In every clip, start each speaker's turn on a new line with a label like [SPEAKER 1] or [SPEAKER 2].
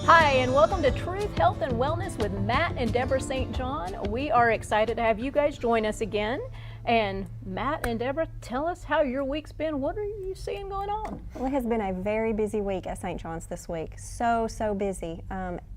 [SPEAKER 1] Hi, and welcome to Truth, Health, and Wellness with Matt and Deborah St. John. We are excited to have you guys join us again. And Matt and Deborah, tell us how your week's been. What are you seeing going on?
[SPEAKER 2] Well, it has been a very busy week at St. John's this week. So busy.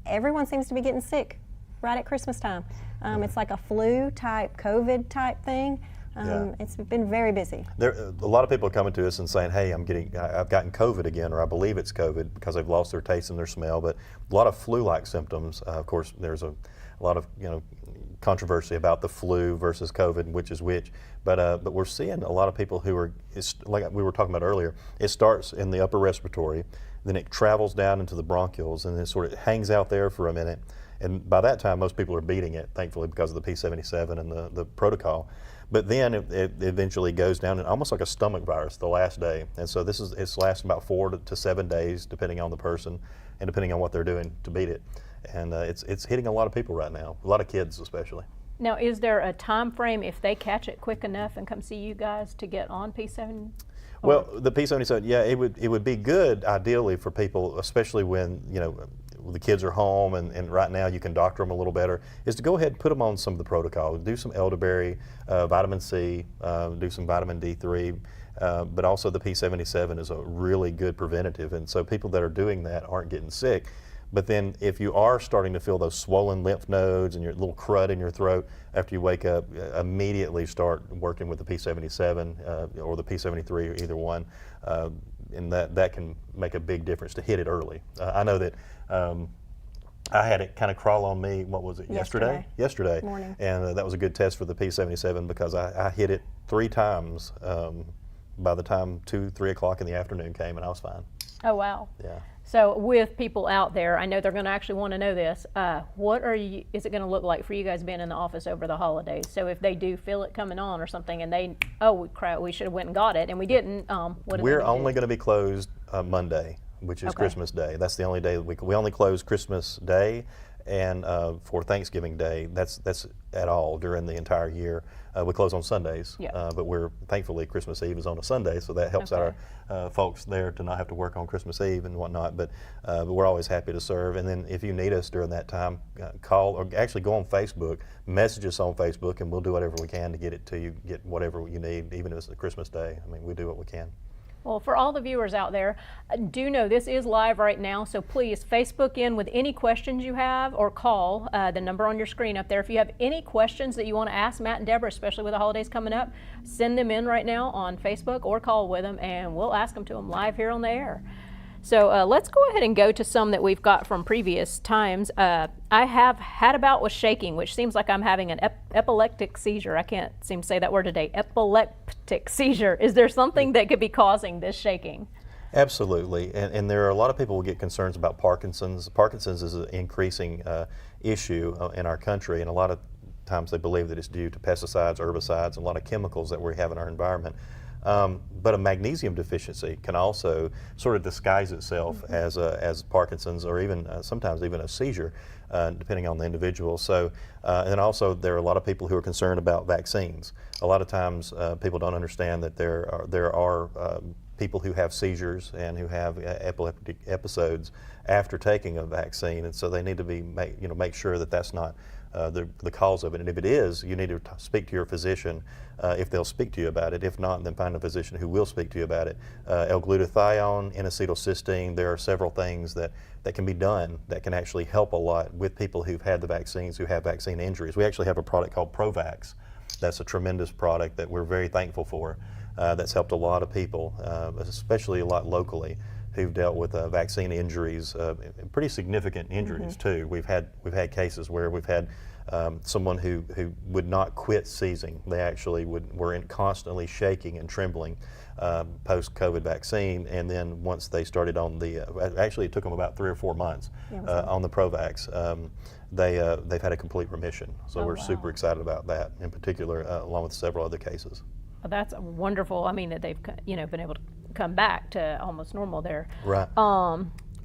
[SPEAKER 2] Everyone seems to be getting sick right at Christmas time. It's like a flu type, COVID type thing. It's been very busy.
[SPEAKER 3] A lot of people are coming to us and saying, hey, I've gotten COVID again, or I believe it's COVID, because they've lost their taste and their smell, but a lot of flu-like symptoms. Of course, there's a lot of controversy about the flu versus COVID, which is which, but we're seeing a lot of people who are, like we were talking about earlier, it starts in the upper respiratory, then it travels down into the bronchioles, and then sort of hangs out there for a minute, and by that time most people are beating it, thankfully, because of the P77 and the protocol. But then it eventually goes down and almost like a stomach virus the last day. And so it's lasting about 4 to 7 days, depending on the person and depending on what they're doing to beat it. And it's hitting a lot of people right now, a lot of kids especially.
[SPEAKER 1] Now, is there a time frame if they catch it quick enough and come see you guys to get on P7?
[SPEAKER 3] Well, the P77, yeah, it would be good ideally for people, especially when the kids are home and right now you can doctor them a little better, is to go ahead and put them on some of the protocol. Do some elderberry, vitamin C, do some vitamin D3, but also the P77 is a really good preventative, and so people that are doing that aren't getting sick. But then if you are starting to feel those swollen lymph nodes and your little crud in your throat after you wake up, immediately start working with the P77 or the P73 or either one, and that can make a big difference to hit it early. I know that I had it kind of crawl on me, what was it, yesterday
[SPEAKER 2] morning.
[SPEAKER 3] And that was a good test for the P77 because I hit it 3 times by the time 2-3 o'clock in the afternoon came, and I was fine.
[SPEAKER 1] Oh, wow.
[SPEAKER 3] Yeah.
[SPEAKER 1] So with people out there, I know they're going to actually want to know this. Is it going to look like for you guys being in the office over the holidays? So if they do feel it coming on or something, and we should have went and got it, and we didn't.
[SPEAKER 3] We're only going to be closed Monday, which is Christmas Day. That's the only day that we only close Christmas Day, and for Thanksgiving Day, that's at all during the entire year. We close on Sundays, but thankfully Christmas Eve is on a Sunday, so that helps our folks there to not have to work on Christmas Eve and whatnot. But we're always happy to serve. And then if you need us during that time, call or actually go on Facebook, message us on Facebook, and we'll do whatever we can to get it to you, get whatever you need, even if it's a Christmas Day. I mean, we do what we can.
[SPEAKER 1] Well, for all the viewers out there, do know this is live right now, so please Facebook in with any questions you have or call the number on your screen up there. If you have any questions that you want to ask Matt and Deborah, especially with the holidays coming up, send them in right now on Facebook or call with them, and we'll ask them to them live here on the air. So let's go ahead and go to some that we've got from previous times. I have had a bout with shaking, which seems like I'm having an epileptic seizure. I can't seem to say that word today. Epileptic seizure. Is there something that could be causing this shaking?
[SPEAKER 3] Absolutely, and there are a lot of people who get concerns about Parkinson's. Parkinson's is an increasing issue in our country, and a lot of times they believe that it's due to pesticides, herbicides, and a lot of chemicals that we have in our environment. But a magnesium deficiency can also sort of disguise itself as Parkinson's, or even sometimes even a seizure, depending on the individual. So, and then also there are a lot of people who are concerned about vaccines. A lot of times people don't understand that there are people who have seizures and who have epileptic episodes after taking a vaccine, and so they need to be make sure that that's not the cause of it. And if it is, you need to speak to your physician if they'll speak to you about it. If not, then find a physician who will speak to you about it. L-glutathione, N-acetylcysteine, there are several things that can be done that can actually help a lot with people who've had the vaccines, who have vaccine injuries. We actually have a product called Provax. That's a tremendous product that we're very thankful for. That's helped a lot of people, especially a lot locally, who've dealt with vaccine injuries, pretty significant injuries too. We've had cases where we've had someone who would not quit seizing. They actually were constantly shaking and trembling post-COVID vaccine, and then once they started on actually it took them about 3 or 4 months on the Provax. They've had a complete remission. So we're super excited about that in particular, along with several other cases.
[SPEAKER 1] Well, that's wonderful. I mean, that they've been able to come back to almost normal there.
[SPEAKER 3] Right.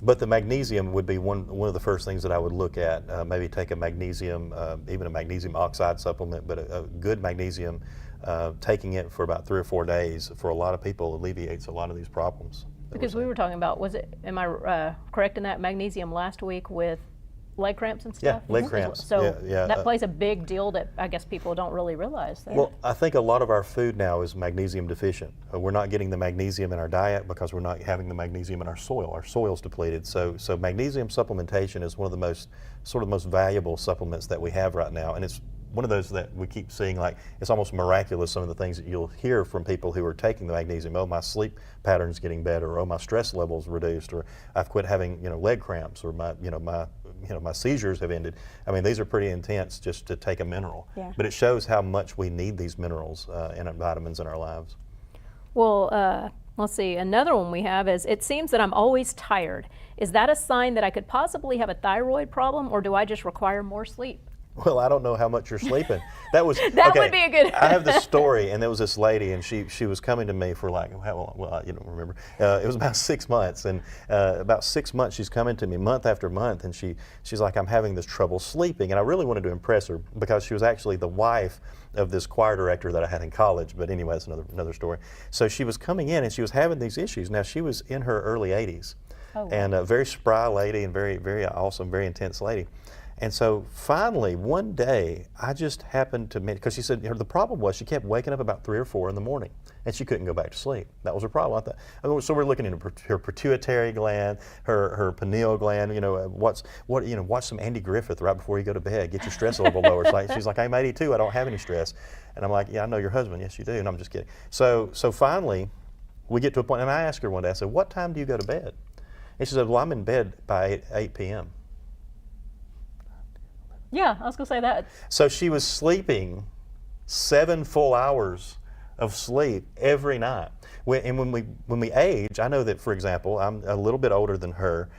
[SPEAKER 3] But the magnesium would be one of the first things that I would look at. Maybe take a magnesium, even a magnesium oxide supplement, but a good magnesium, taking it for about 3 or 4 days for a lot of people alleviates a lot of these problems.
[SPEAKER 1] Because we were talking about, am I correct in that, magnesium last week with leg cramps and stuff?
[SPEAKER 3] Yeah, leg cramps.
[SPEAKER 1] So
[SPEAKER 3] yeah.
[SPEAKER 1] that plays a big deal that I guess people don't really realize.
[SPEAKER 3] Well, I think a lot of our food now is magnesium deficient. We're not getting the magnesium in our diet because we're not having the magnesium in our soil. Our soil's depleted. So magnesium supplementation is one of the most valuable supplements that we have right now, and it's one of those that we keep seeing, like, it's almost miraculous, some of the things that you'll hear from people who are taking the magnesium. Oh, my sleep pattern's getting better, or oh, my stress level's reduced, or I've quit having leg cramps, or my seizures have ended. I mean, these are pretty intense just to take a mineral.
[SPEAKER 2] Yeah.
[SPEAKER 3] But it shows how much we need these minerals and vitamins in our lives.
[SPEAKER 1] Well, let's see, another one we have is, it seems that I'm always tired. Is that a sign that I could possibly have a thyroid problem, or do I just require more sleep?
[SPEAKER 3] Well, I don't know how much you're sleeping. That would be
[SPEAKER 1] a good.
[SPEAKER 3] I have this story, and there was this lady, and she was coming to me for like, well, you don't remember. It was about 6 months, and about 6 months she's coming to me month after month, and she's like, I'm having this trouble sleeping, and I really wanted to impress her because she was actually the wife of this choir director that I had in college. But anyway, that's another story. So she was coming in, and she was having these issues. Now she was in her early 80s, and a very spry lady, and very, very awesome, very intense lady. And so finally, one day, I just happened to, because she said the problem was she kept waking up about 3 or 4 in the morning, and she couldn't go back to sleep. That was her problem. So we're looking into her pituitary gland, her pineal gland. Watch some Andy Griffith right before you go to bed. Get your stress level lower. She's like, I'm 82. I don't have any stress. And I'm like, yeah, I know your husband. Yes, you do. And I'm just kidding. So finally, we get to a point, and I asked her one day. I said, what time do you go to bed? And she said, well, I'm in bed by 8 p.m.
[SPEAKER 1] Yeah, I was going to say that.
[SPEAKER 3] So she was sleeping 7 full hours of sleep every night. And when we age, I know that, for example, I'm a little bit older than her,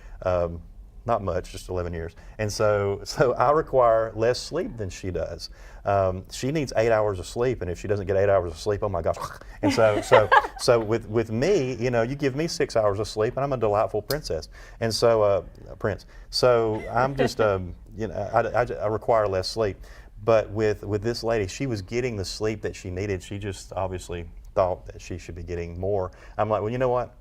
[SPEAKER 3] not much, just 11 years. And so I require less sleep than she does. She needs 8 hours of sleep, and if she doesn't get 8 hours of sleep, oh my gosh. And so with me, you give me 6 hours of sleep, and I'm a delightful princess. And so, prince. So I'm just, I require less sleep. But with this lady, she was getting the sleep that she needed. She just obviously thought that she should be getting more. I'm like, well, you know what?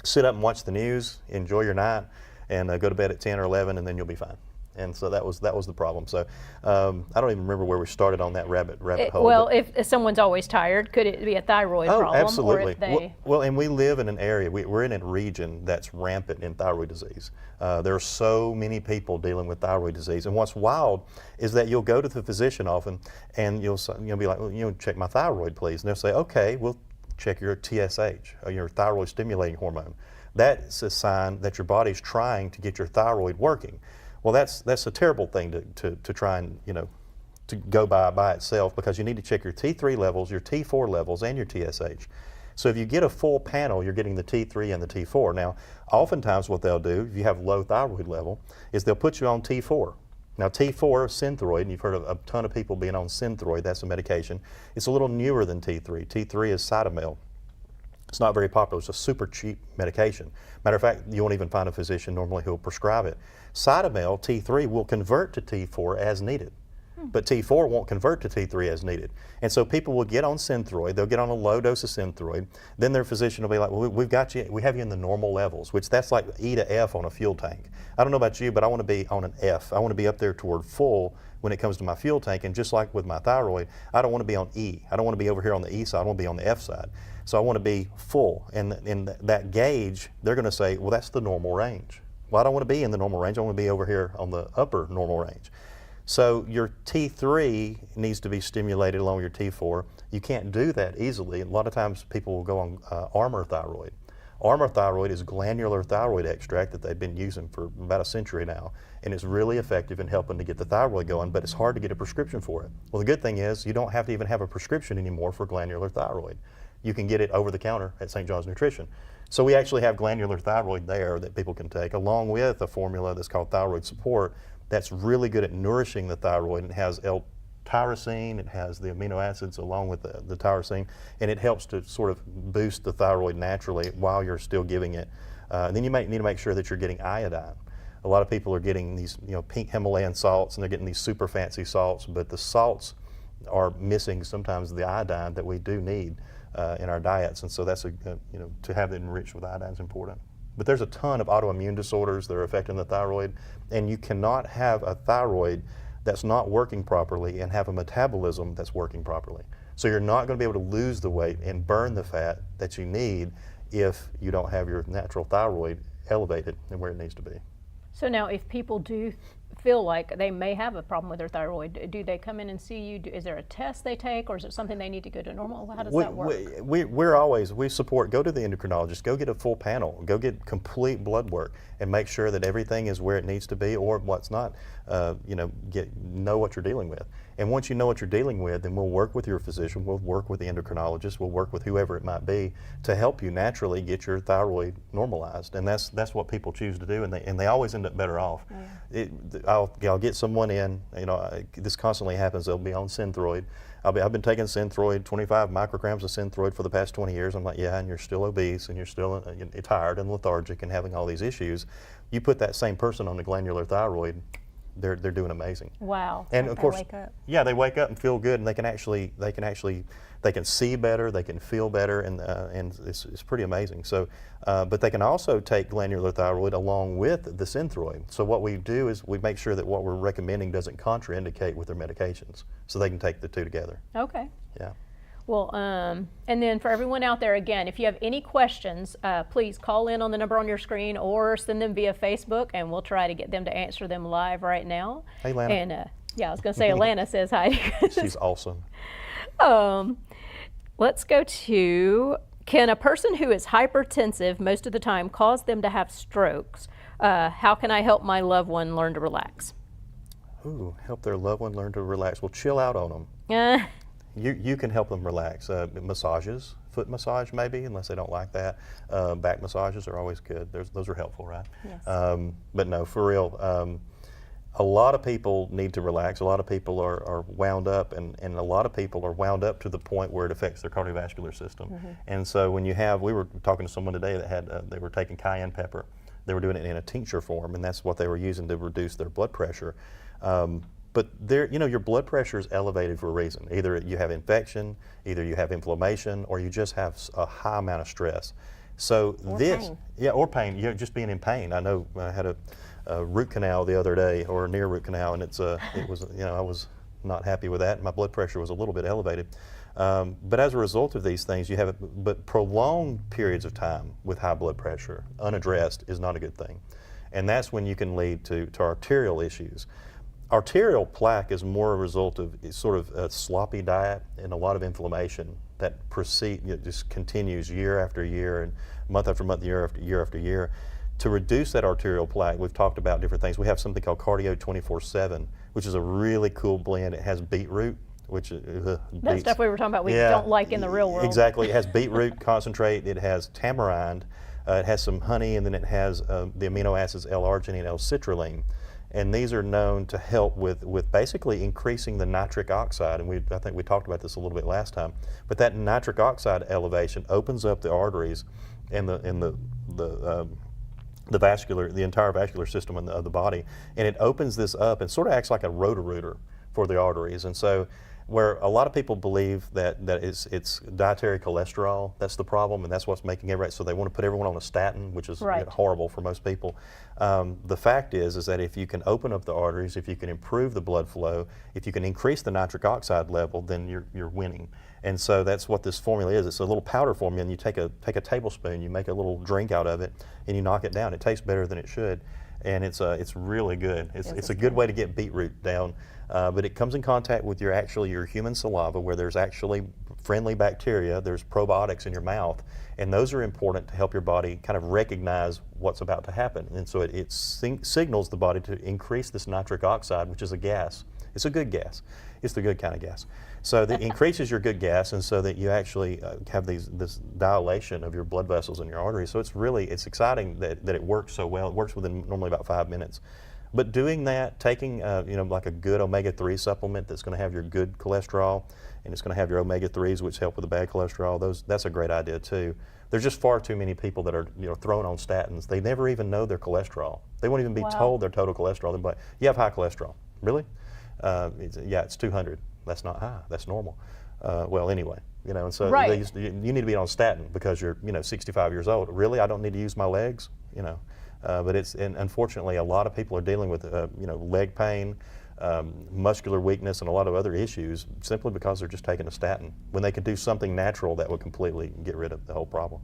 [SPEAKER 3] Sit up and watch the news, enjoy your night, and go to bed at 10 or 11, and then you'll be fine. And so that was the problem. So I don't even remember where we started on that rabbit hole.
[SPEAKER 1] Well, if someone's always tired, could it be a thyroid problem?
[SPEAKER 3] Absolutely.
[SPEAKER 1] Or if they...
[SPEAKER 3] Well, and we live in an area, we're in a region that's rampant in thyroid disease. There are so many people dealing with thyroid disease. And what's wild is that you'll go to the physician often, and you'll be like, well, check my thyroid, please. And they'll say, okay, we'll check your TSH, your thyroid stimulating hormone. That's a sign that your body's trying to get your thyroid working. Well, that's a terrible thing to try and, to go by itself, because you need to check your T3 levels, your T4 levels, and your TSH. So if you get a full panel, you're getting the T3 and the T4. Now, oftentimes what they'll do, if you have low thyroid level, is they'll put you on T4. Now, T4 is Synthroid, and you've heard of a ton of people being on Synthroid. That's a medication. It's a little newer than T3. T3 is Cytomel. It's not very popular. It's a super cheap medication. Matter of fact, you won't even find a physician normally who will prescribe it. Cytomel, T3, will convert to T4 as needed, but T4 won't convert to T3 as needed. And so people will get on Synthroid. They'll get on a low dose of Synthroid. Then their physician will be like, well, we have you in the normal levels, which that's like E to F on a fuel tank. I don't know about you, but I want to be on an F. I want to be up there toward full when it comes to my fuel tank. And just like with my thyroid, I don't want to be on E. I don't want to be over here on the E side. I want to be on the F side. So I want to be full. And in that gauge, they're going to say, well, that's the normal range. Well, I don't want to be in the normal range. I want to be over here on the upper normal range. So your T3 needs to be stimulated along with your T4. You can't do that easily. A lot of times people will go on Armour thyroid. Armor Thyroid is glandular thyroid extract that they've been using for about a century now, and it's really effective in helping to get the thyroid going, but it's hard to get a prescription for it. Well, the good thing is you don't have to even have a prescription anymore for glandular thyroid. You can get it over the counter at St. John's Nutrition. So we actually have glandular thyroid there that people can take, along with a formula that's called Thyroid Support that's really good at nourishing the thyroid, and has L-tyrosine, it has the amino acids along with the tyrosine, and it helps to sort of boost the thyroid naturally while you're still giving it. Then you might need to make sure that you're getting iodine. A lot of people are getting these pink Himalayan salts, and they're getting these super fancy salts, but the salts are missing sometimes the iodine that we do need in our diets, and so that's to have it enriched with iodine is important. But there's a ton of autoimmune disorders that are affecting the thyroid, and you cannot have a thyroid that's not working properly and have a metabolism that's working properly. So you're not going to be able to lose the weight and burn the fat that you need if you don't have your natural thyroid elevated and where it needs to be.
[SPEAKER 1] So now, if people do feel like they may have a problem with their thyroid, do they come in and see you? Is there a test they take, or is it something they need to go to normal? How does that work?
[SPEAKER 3] We support, go to the endocrinologist, go get a full panel, go get complete blood work, and make sure that everything is where it needs to be, or what's not, know what you're dealing with. And once you know what you're dealing with, then we'll work with your physician, we'll work with the endocrinologist, we'll work with whoever it might be to help you naturally get your thyroid normalized. And that's what people choose to do, and they always end up better off. Yeah. I'll get someone in, this constantly happens, they'll be on Synthroid. I've been taking Synthroid, 25 micrograms of Synthroid for the past 20 years. I'm like, yeah, and you're still obese, and you're still tired and lethargic and having all these issues. You put that same person on the glandular thyroid, they're doing amazing.
[SPEAKER 1] Wow.
[SPEAKER 3] And
[SPEAKER 2] Like
[SPEAKER 3] of course,
[SPEAKER 2] they wake up.
[SPEAKER 3] yeah, they wake up and feel good, and they can see better, they can feel better, and it's pretty amazing. So, but they can also take glandular thyroid along with the Synthroid. So what we do is we make sure that what we're recommending doesn't contraindicate with their medications, so they can take the two together.
[SPEAKER 1] Okay.
[SPEAKER 3] Yeah.
[SPEAKER 1] Well, and then for everyone out there, again, if you have any questions, please call in on the number on your screen or send them via Facebook, and we'll try to get them to answer them live right now.
[SPEAKER 3] Hey, Lana.
[SPEAKER 1] And yeah, I was going to say, Alana says hi.
[SPEAKER 3] She's awesome.
[SPEAKER 1] Let's go to, can a person who is hypertensive most of the time cause them to have strokes? How can I help my loved one learn to relax?
[SPEAKER 3] Ooh, help their loved one learn to relax. Well, chill out on them. You can help them relax. Massages, foot massage maybe, unless they don't like that. Back massages are always good. Those are helpful, right?
[SPEAKER 2] Yes.
[SPEAKER 3] But no, for real, a lot of people need to relax. A lot of people are wound up, and a lot of people are wound up to the point where it affects their cardiovascular system. Mm-hmm. And so when we were talking to someone today that had, they were taking cayenne pepper. They were doing it in a tincture form, and that's what they were using to reduce their blood pressure. But your blood pressure is elevated for a reason. Either you have infection, either you have inflammation, or you just have a high amount of stress. So
[SPEAKER 2] pain.
[SPEAKER 3] Yeah, or pain. Just being in pain. I know I had a root canal the other day, or a near root canal, and it was I was not happy with that. My blood pressure was a little bit elevated. But as a result of these things, but prolonged periods of time with high blood pressure unaddressed is not a good thing, and that's when you can lead to arterial issues. Arterial plaque is more a result of sort of a sloppy diet and a lot of inflammation that just continues year after year and month after month, year after year after year. To reduce that arterial plaque, we've talked about different things. We have something called Cardio 24/7, which is a really cool blend. It has beetroot, which
[SPEAKER 1] that stuff we were talking about we don't like in the real world.
[SPEAKER 3] Exactly. It has beetroot concentrate. It has tamarind. It has some honey, and then it has the amino acids L-arginine and L-citrulline. And these are known to help with basically increasing the nitric oxide, and I think we talked about this a little bit last time. But that nitric oxide elevation opens up the arteries and the entire vascular system of the body, and it opens this up and sort of acts like a rotor-rooter for the arteries. And so, where a lot of people believe that it's dietary cholesterol, that's the problem, and that's what's making everybody, so they want to put everyone on a statin, which is horrible for most people. The fact is that if you can open up the arteries, if you can improve the blood flow, if you can increase the nitric oxide level, then you're winning. And so that's what this formula is. It's a little powder formula, and you take a tablespoon, you make a little drink out of it, and you knock it down. It tastes better than it should, and it's really good. It's a good way to get beetroot down, but it comes in contact with your human saliva, where there's actually friendly bacteria. There's probiotics in your mouth, and those are important to help your body kind of recognize what's about to happen. And so it signals the body to increase this nitric oxide, which is a gas. It's a good gas. It's the good kind of gas. So that increases your good gas, and so that you actually have this dilation of your blood vessels in your arteries. So it's exciting that it works so well. It works within normally about 5 minutes. But doing that, taking like a good omega-3 supplement that's going to have your good cholesterol, and it's going to have your omega-3s, which help with the bad cholesterol. That's a great idea too. There's just far too many people that are thrown on statins. They never even know their cholesterol. They won't even be told their total cholesterol. They're like, "You have high cholesterol." Really? It's 200. That's not high. That's normal. Well, anyway, and so
[SPEAKER 1] right.
[SPEAKER 3] you need to be on statin because you're 65 years old. Really? I don't need to use my legs? But and unfortunately, a lot of people are dealing with leg pain, muscular weakness, and a lot of other issues simply because they're just taking a statin when they could do something natural that would completely get rid of the whole problem.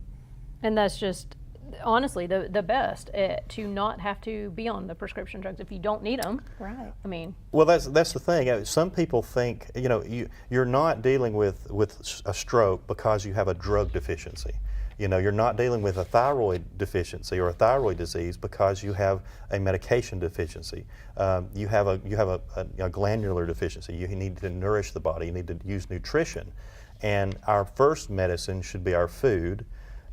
[SPEAKER 1] And that's just honestly the best, to not have to be on the prescription drugs if you don't need them.
[SPEAKER 2] Right.
[SPEAKER 1] I mean.
[SPEAKER 3] Well, that's the thing. Some people think you're not dealing with a stroke because you have a drug deficiency. You're not dealing with a thyroid deficiency or a thyroid disease because you have a medication deficiency. You have a glandular deficiency. You need to nourish the body. You need to use nutrition. And our first medicine should be our food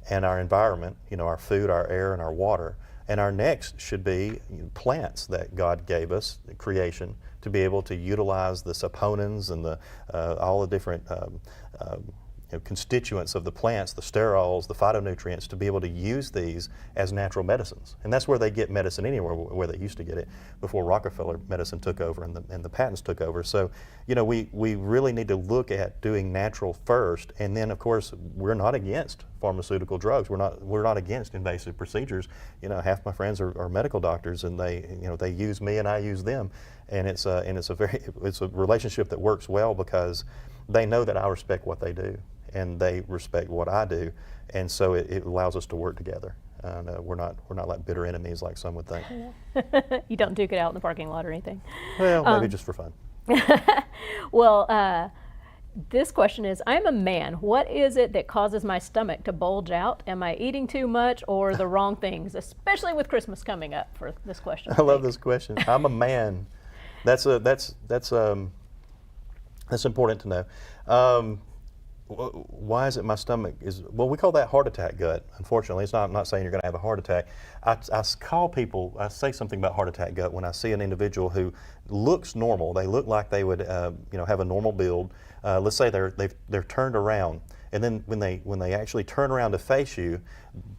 [SPEAKER 3] and our environment, our food, our air, and our water. And our next should be plants that God gave us, the creation, to be able to utilize the saponins and all the different constituents of the plants, the sterols, the phytonutrients, to be able to use these as natural medicines. And that's where they get medicine anywhere, where they used to get it before Rockefeller medicine took over and the patents took over. So, we really need to look at doing natural first, and then of course we're not against pharmaceutical drugs. We're not against invasive procedures. Half my friends are medical doctors, and they use me and I use them, and it's a relationship that works well because they know that I respect what they do, and they respect what I do, and so it allows us to work together. And we're not like bitter enemies like some would think.
[SPEAKER 1] You don't duke it out in the parking lot or anything.
[SPEAKER 3] Well, maybe just for fun.
[SPEAKER 1] Well, this question is, I'm a man. What is it that causes my stomach to bulge out? Am I eating too much or the wrong things? Especially with Christmas coming up for this question.
[SPEAKER 3] I love this question. I'm a man. That's important to know. Why is it my stomach is, well, we call that heart attack gut. Unfortunately, I'm not saying you're going to have a heart attack. I say something about heart attack gut when I see an individual who looks normal. They look like they would have a normal build. Let's say they're turned around, and then when they actually turn around to face you,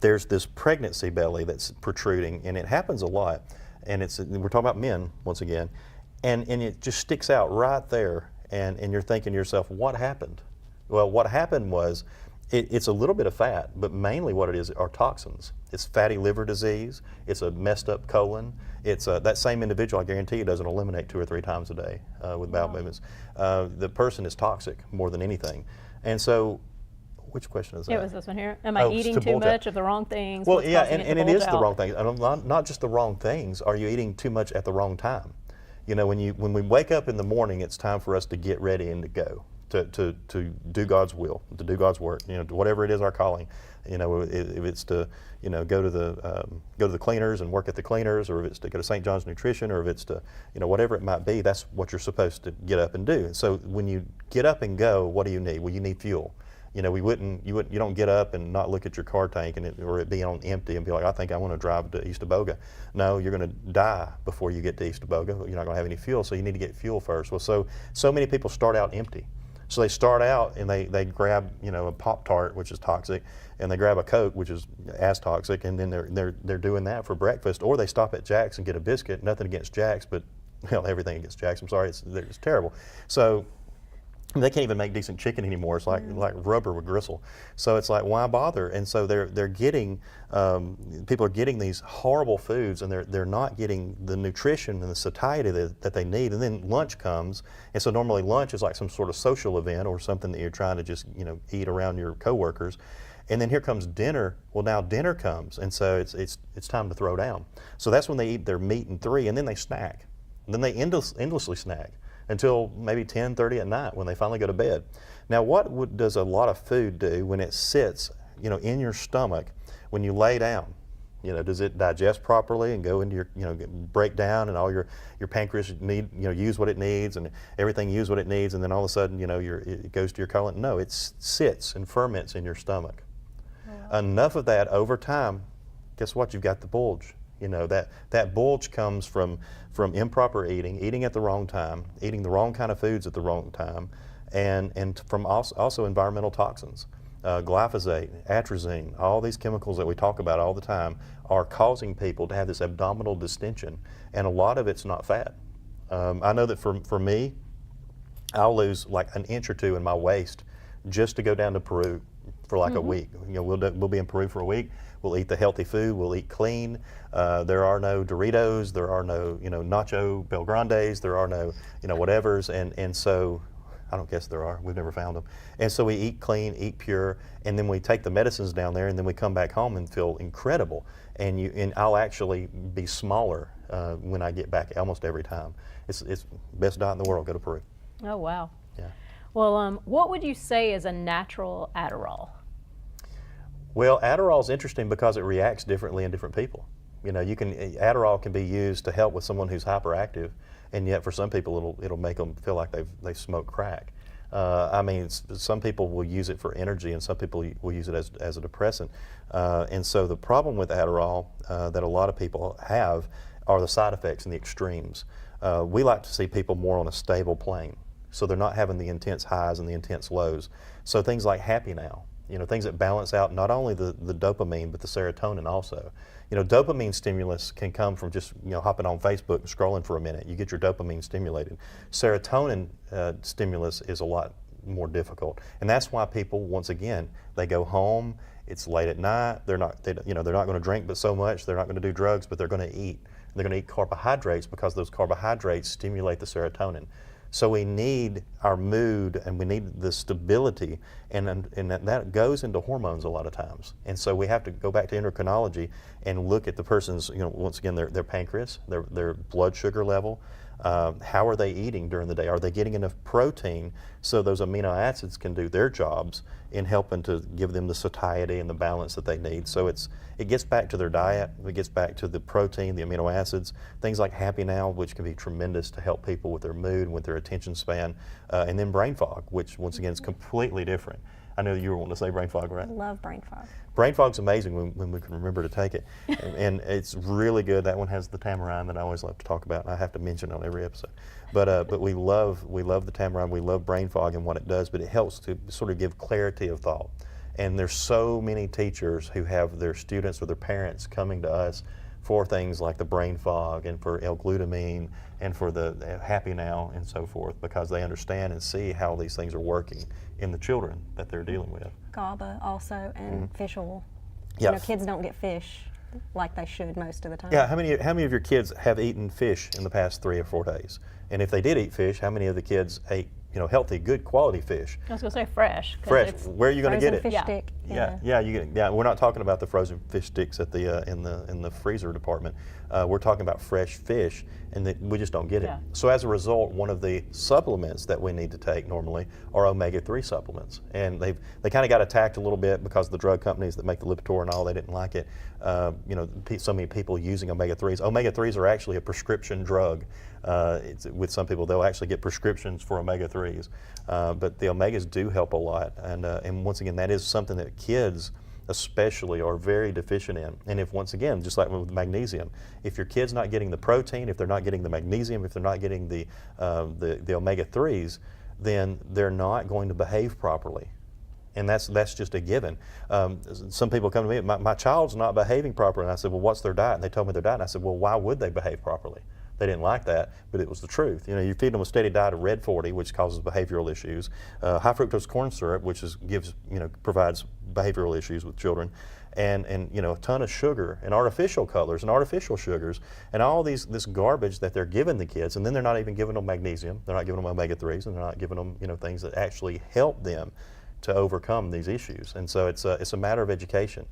[SPEAKER 3] there's this pregnancy belly that's protruding, and it happens a lot. And we're talking about men once again, and it just sticks out right there, and you're thinking to yourself, what happened? Well, what happened was it's a little bit of fat, but mainly what it is are toxins. It's fatty liver disease. It's a messed up colon. It's that same individual, I guarantee you, doesn't eliminate 2 or 3 times a day with bowel movements. The person is toxic more than anything. And so, which question is that?
[SPEAKER 1] It was this one here. Am I eating too much of the wrong things?
[SPEAKER 3] Well, yeah, and it is the wrong things. And not just the wrong things. Are you eating too much at the wrong time? When we wake up in the morning, it's time for us to get ready and to go. To do God's will, to do God's work, whatever it is our calling, if it's to go to the cleaners and work at the cleaners, or if it's to go to St. John's Nutrition, or if it's to whatever it might be, that's what you're supposed to get up and do. So when you get up and go, what do you need? Well, you need fuel. You don't get up and not look at your car tank or it be on empty and be like, I think I want to drive to East Aboga. No, you're going to die before you get to East Aboga. You're not going to have any fuel, so you need to get fuel first. Well, so many people start out empty. So they start out and they grab a Pop-Tart, which is toxic, and they grab a Coke, which is as toxic, and then they're doing that for breakfast, or they stop at Jack's and get a biscuit. Nothing against Jack's, but everything against Jack's. I'm sorry, it's terrible. So They can't even make decent chicken anymore. It's like rubber with gristle. So it's like, why bother? And so they're getting people are getting these horrible foods, and they're not getting the nutrition and the satiety that they need. And then lunch comes, and so normally lunch is like some sort of social event or something that you're trying to just eat around your coworkers. And then here comes dinner. Well, now dinner comes, and so it's time to throw down. So that's when they eat their meat and 3, and then they snack. And then they endlessly snack until maybe 10:30 at night when they finally go to bed. Now, what does a lot of food do when it sits, in your stomach when you lay down? Does it digest properly and go into your, break down, and all your pancreas use what it needs, and everything use what it needs, and then all of a sudden, it goes to your colon? No, it sits and ferments in your stomach. Wow. Enough of that over time, guess what? You've got the bulge. That bulge comes from improper eating at the wrong time, eating the wrong kind of foods at the wrong time, and from also environmental toxins. Glyphosate, atrazine, all these chemicals that we talk about all the time are causing people to have this abdominal distension, and a lot of it's not fat. I know that for me, I'll lose like an inch or 2 in my waist just to go down to Peru for like a week. We'll be in Peru for a week. We'll eat the healthy food. We'll eat clean. There are no Doritos. There are no Nacho Belgrandes. There are no whatevers. And so I don't guess there are. We've never found them. And so we eat clean, eat pure, and then we take the medicines down there, and then we come back home and feel incredible. And I'll actually be smaller when I get back almost every time. It's the best diet in the world. Go to Peru.
[SPEAKER 1] Oh wow.
[SPEAKER 3] Yeah.
[SPEAKER 1] Well, what would you say is a natural Adderall?
[SPEAKER 3] Well, Adderall is interesting because it reacts differently in different people. Adderall can be used to help with someone who's hyperactive, and yet for some people it'll make them feel like they've smoked crack. Some people will use it for energy, and some people will use it as a depressant. And so the problem with Adderall that a lot of people have are the side effects and the extremes. We like to see people more on a stable plane, so they're not having the intense highs and the intense lows. So things like Happy Now, things that balance out not only the dopamine but the serotonin also. Dopamine stimulus can come from just hopping on Facebook and scrolling for a minute. You get your dopamine stimulated. Serotonin stimulus is a lot more difficult, and that's why people, once again, they go home. It's late at night. They're not going to drink but so much. They're not going to do drugs, but they're going to eat. They're going to eat carbohydrates because those carbohydrates stimulate the serotonin. So we need our mood, and we need the stability, and that goes into hormones a lot of times. And so we have to go back to endocrinology and look at the person's, once again, their pancreas, their blood sugar level. How are they eating during the day? Are they getting enough protein so those amino acids can do their jobs in helping to give them the satiety and the balance that they need? So it gets back to their diet. It gets back to the protein, the amino acids, things like Happy Now, which can be tremendous to help people with their mood and with their attention span, and then brain fog, which once again is completely different. I know you were wanting to say brain fog, right?
[SPEAKER 2] I love brain fog.
[SPEAKER 3] Brain fog's amazing when we can remember to take it, and it's really good. That one has the tamarind that I always love to talk about, and I have to mention it on every episode. But we love the tamarind. We love brain fog and what it does, but it helps to sort of give clarity of thought. And there's so many teachers who have their students or their parents coming to us for things like the brain fog and for L-glutamine and for the Happy Now and so forth, because they understand and see how these things are working in the children that they're dealing with.
[SPEAKER 2] GABA also, and fish oil.
[SPEAKER 3] Yeah.
[SPEAKER 2] Kids don't get fish like they should most of the time.
[SPEAKER 3] Yeah, how many of your kids have eaten fish in the past 3 or 4 days? And if they did eat fish, how many of the kids ate healthy, good quality fish?
[SPEAKER 1] I was going to say fresh.
[SPEAKER 3] Fresh. Where are you going to get it?
[SPEAKER 2] Fish stick.
[SPEAKER 3] Yeah. We're not talking about the frozen fish sticks at the in the freezer department. We're talking about fresh fish, and we just don't get it.
[SPEAKER 1] Yeah.
[SPEAKER 3] So as a result, one of the supplements that we need to take normally are omega-3 supplements, and they kind of got attacked a little bit because the drug companies that make the Lipitor and all, they didn't like it. So many people using omega-3s. Omega-3s are actually a prescription drug. With some people, they'll actually get prescriptions for omega-3s, but the omegas do help a lot, and once again, that is something that kids especially are very deficient in. And if, once again, just like with magnesium, if your kid's not getting the protein, if they're not getting the magnesium, if they're not getting the omega-3s, then they're not going to behave properly. And that's just a given. Some people come to me, my child's not behaving properly, and I said, well, what's their diet? And they told me their diet, and I said, well, why would they behave properly? They didn't like that, but it was the truth. You know, you feed them a steady diet of red 40, which causes behavioral issues, high fructose corn syrup, which provides behavioral issues with children, and a ton of sugar and artificial colors and artificial sugars and all this garbage that they're giving the kids, and then they're not even giving them magnesium, they're not giving them omega-3s, and they're not giving them things that actually help them to overcome these issues. And so it's a matter of education.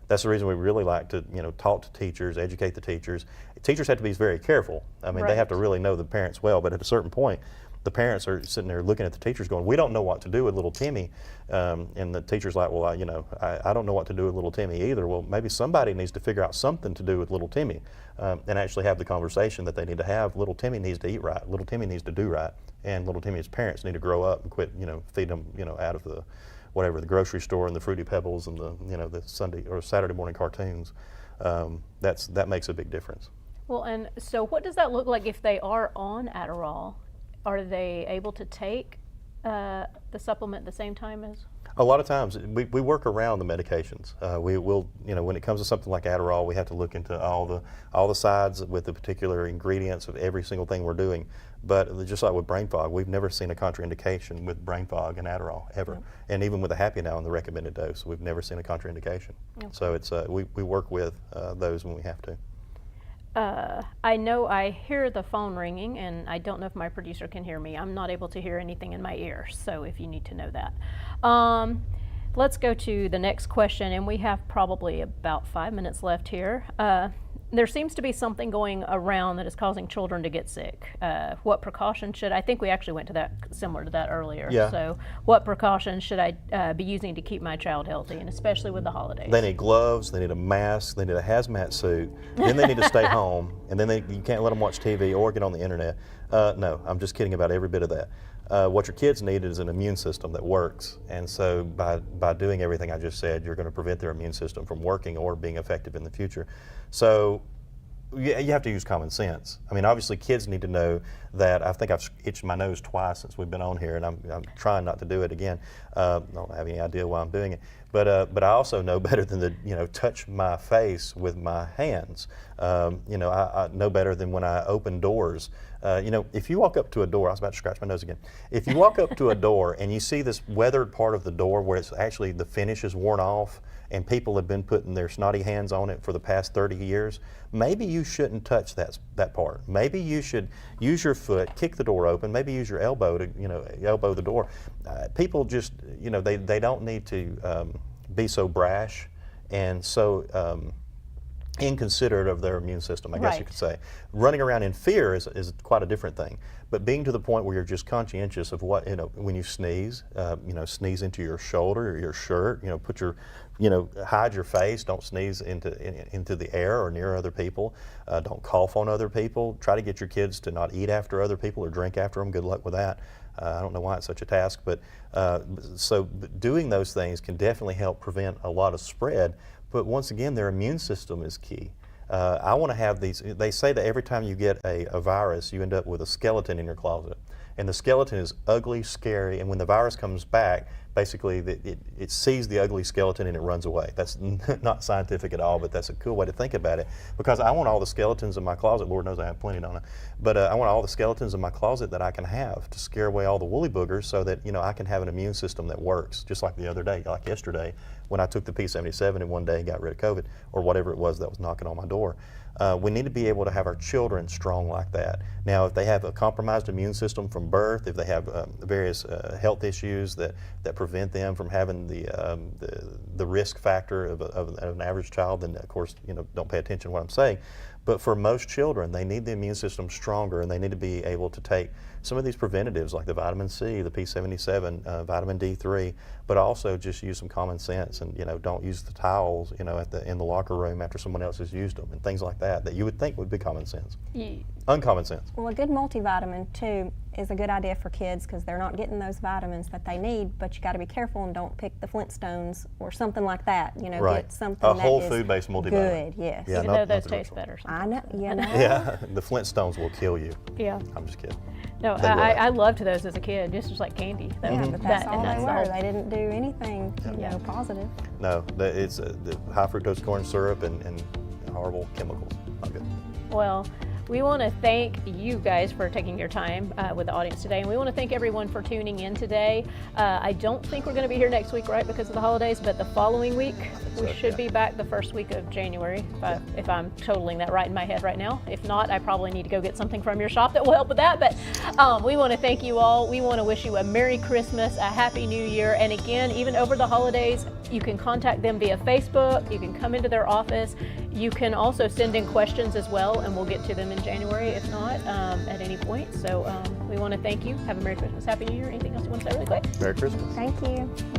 [SPEAKER 3] That's the reason we really like to, talk to teachers, educate the teachers. Teachers have to be very careful. I mean,
[SPEAKER 1] Right.
[SPEAKER 3] they have to really know the parents well, but at a certain point, the parents are sitting there looking at the teachers going, we don't know what to do with little Timmy. And the teacher's like, well, I don't know what to do with little Timmy either. Well, maybe somebody needs to figure out something to do with little Timmy and actually have the conversation that they need to have. Little Timmy needs to eat right. Little Timmy needs to do right. And little Timmy's parents need to grow up and quit, feeding them, out of the grocery store and the Fruity Pebbles and the Sunday or Saturday morning cartoons. That makes a big difference.
[SPEAKER 1] Well, and so what does that look like if they are on Adderall? Are they able to take the supplement at the same time as?
[SPEAKER 3] A lot of times we work around the medications. We will, when it comes to something like Adderall, we have to look into all the sides with the particular ingredients of every single thing we're doing. But just like with brain fog, we've never seen a contraindication with brain fog and Adderall ever.
[SPEAKER 1] Yep.
[SPEAKER 3] And even with the Happy Now in the recommended dose, we've never seen a contraindication.
[SPEAKER 1] Okay.
[SPEAKER 3] So it's we work with those when we have to.
[SPEAKER 1] I know I hear the phone ringing, and I don't know if my producer can hear me. I'm not able to hear anything in my ear, so if you need to know that. Let's go to the next question, and we have probably about 5 minutes left here. There seems to be something going around that is causing children to get sick. What precautions I think we actually went to that, similar to that earlier.
[SPEAKER 3] Yeah.
[SPEAKER 1] So what precautions should I be using to keep my child healthy, and especially with the holidays?
[SPEAKER 3] They need gloves, they need a mask, they need a hazmat suit, then they need to stay home, and then you can't let them watch TV or get on the internet. No, I'm just kidding about every bit of that. What your kids need is an immune system that works, and so by doing everything I just said, you're going to prevent their immune system from working or being effective in the future. So you have to use common sense. I mean, obviously kids need to know that. I think I've itched my nose twice since we've been on here, and I'm trying not to do it again. I don't have any idea why I'm doing it, but I also know better than to touch my face with my hands. I know better than when I open doors. If you walk up to a door, I was about to scratch my nose again. If you walk up to a door and you see this weathered part of the door where it's actually the finish is worn off and people have been putting their snotty hands on it for the past 30 years, maybe you shouldn't touch that part. Maybe you should use your foot, kick the door open, maybe use your elbow to elbow the door. People just, they don't need to be so brash and so inconsiderate of their immune system, I guess
[SPEAKER 1] Right.
[SPEAKER 3] you could say. Running around in fear is quite a different thing. But being to the point where you're just conscientious of what, when you sneeze, sneeze into your shoulder or your shirt, put your, hide your face, don't sneeze into the air or near other people, don't cough on other people, try to get your kids to not eat after other people or drink after them, good luck with that. I don't know why it's such a task, but so doing those things can definitely help prevent a lot of spread. But once again, their immune system is key. I want to have these, they say that every time you get a virus, you end up with a skeleton in your closet. And the skeleton is ugly, scary, and when the virus comes back, basically it sees the ugly skeleton and it runs away. That's not scientific at all, but that's a cool way to think about it. Because I want all the skeletons in my closet, Lord knows I have plenty, don't I? But I want all the skeletons in my closet that I can have to scare away all the woolly boogers so that I can have an immune system that works. Just like the other day, like yesterday, when I took the P77 and one day got rid of COVID, or whatever it was that was knocking on my door. We need to be able to have our children strong like that. Now, if they have a compromised immune system from birth, if they have various health issues that prevent them from having the risk factor of an average child, then of course, don't pay attention to what I'm saying. But for most children, they need the immune system stronger, and they need to be able to take some of these preventatives like the vitamin C, the P77, vitamin D3, but also just use some common sense and don't use the towels in the locker room after someone else has used them and things like that you would think would be common sense.
[SPEAKER 1] Yeah.
[SPEAKER 3] Uncommon sense.
[SPEAKER 2] Well, a good multivitamin too is a good idea for kids because they're not getting those vitamins that they need, but you got to be careful and don't pick the Flintstones or something like that.
[SPEAKER 3] Right.
[SPEAKER 2] Get something
[SPEAKER 3] A
[SPEAKER 2] that
[SPEAKER 3] whole
[SPEAKER 2] is
[SPEAKER 3] food-based multivitamin.
[SPEAKER 2] good, yes.
[SPEAKER 3] Yeah,
[SPEAKER 1] Even
[SPEAKER 3] not-
[SPEAKER 1] though those
[SPEAKER 3] not the
[SPEAKER 1] taste
[SPEAKER 3] original.
[SPEAKER 1] better.
[SPEAKER 2] I know,
[SPEAKER 3] Yeah, the Flintstones will kill you.
[SPEAKER 1] Yeah.
[SPEAKER 3] I'm just kidding.
[SPEAKER 1] No,
[SPEAKER 3] They will.
[SPEAKER 1] I loved those as a kid, just like candy. That-
[SPEAKER 2] Yeah, but that's
[SPEAKER 1] that-
[SPEAKER 2] all
[SPEAKER 1] and
[SPEAKER 2] they
[SPEAKER 1] that's the
[SPEAKER 2] were.
[SPEAKER 1] whole-
[SPEAKER 2] They didn't do anything,
[SPEAKER 1] Yeah.
[SPEAKER 2] positive.
[SPEAKER 3] No, it's the high fructose corn syrup and horrible chemicals. Not good.
[SPEAKER 1] Well, We want to thank you guys for taking your time with the audience today, and we want to thank everyone for tuning in today. I don't think we're going to be here next week, right, because of the holidays, but the following week, we should be back the first week of January, if I'm totaling that right in my head right now. If not, I probably need to go get something from your shop that will help with that, but we want to thank you all. We want to wish you a Merry Christmas, a Happy New Year, and again, even over the holidays, you can contact them via Facebook, you can come into their office, you can also send in questions as well, and we'll get to them in January, if not, at any point. So we want to thank you. Have a Merry Christmas, Happy New Year. Anything else you want to say really quick?
[SPEAKER 3] Merry Christmas.
[SPEAKER 2] Thank you.